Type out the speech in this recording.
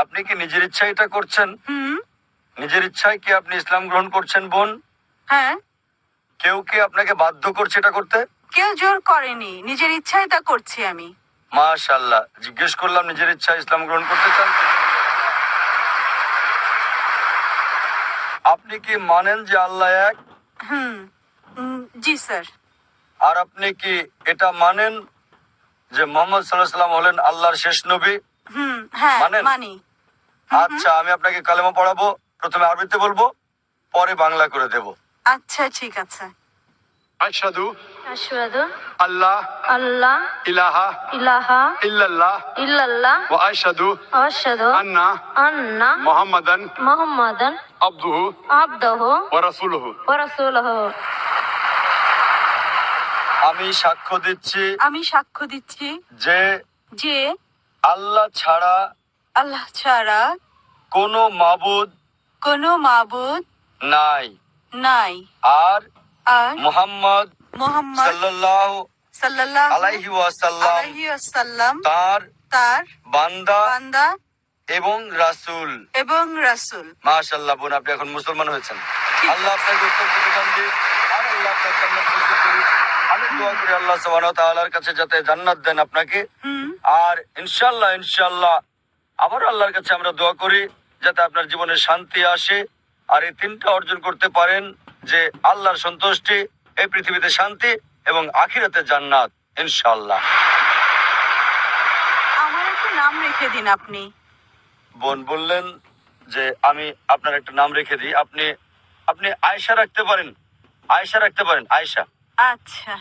আপনি কি নিজের ইচ্ছায় এটা করছেন? নিজের ইচ্ছায় কি আপনি ইসলাম গ্রহণ করছেন বোন? হ্যাঁ। কেউ কি আপনাকে বাধ্য করছে এটা করতে? কেউ জোর করেনি, নিজের ইচ্ছায় তা করছি আমি। মাশাআল্লাহ। জিজ্ঞেস করলাম নিজের ইচ্ছায় ইসলাম গ্রহণ করতে চান? আপনি কি মানেন যে আল্লাহ এক? জি স্যার। আর আপনি কি এটা মানেন যে মোহাম্মদ সাল্লাল্লাহু আলাইহি ওয়াসাল্লাম হলেন আল্লাহর শেষ নবী? হ্যাঁ মানেন? মানি। আচ্ছা, আমি আপনাকে কালেমা পড়াবো। প্রথমে আরবিতে বলবো, পরে বাংলা করে দেব। আচ্ছা ঠিক আছে। আশহাদু আশহাদু আল্লাহ আল্লাহ ইলাহা ইলাহা ইল্লাল্লাহ ইল্লাল্লাহ ওয়া আশহাদু ওয়া আশহাদু আন্না আন্না মুহাম্মাদান মুহাম্মাদান আবদুহু আবদুহু ওয়া রাসূলুহু। ওয়া রাসূলুহু। আমি সাক্ষ্য দিচ্ছি আমি সাক্ষ্য দিচ্ছি যে যে আল্লাহ ছাড়া আল্লাহ ছাড়া কোনো মাবুদ কোনো মাবুদ নাই, নাই, আর আর মুহাম্মদ মুহাম্মদ সাল্লাল্লাহু সাল্লাল্লাহু আলাইহি ওয়াসাল্লাম আলাইহি ওয়াসাল্লাম তার তার বান্দা বান্দা এবং রাসূল। এবং রাসূল। মাশাআল্লাহ বোন, আপনি এখন মুসলমান হয়েছেন। আল্লাহ আপনাকে উত্তম প্রতিদান দিক আর আল্লাহ আপনার জান্নাত নসিব করুক। আমি দোয়া করি আল্লাহ সুবহানাহু ওয়া তাআলার কাছে যাতে জান্নাত দেন আপনাকে। আর ইনশাআল্লাহ আবার আল্লাহর কাছে আমরা দোয়া করি যাতে আপনার জীবনে শান্তি আসে আর এই তিনটা অর্জন করতে পারেন, যে আল্লাহর সন্তুষ্টি, এই পৃথিবীতে শান্তি এবং আখিরাতে জান্নাত ইনশাআল্লাহ। আমার একটা নাম রেখে দিন আপনি। বোন বললেন যে আমি আপনার একটা নাম রেখে দিই। আপনি আয়েশা রাখতে পারেন। আয়েশা রাখতে পারেন, আয়েশা। আচ্ছা।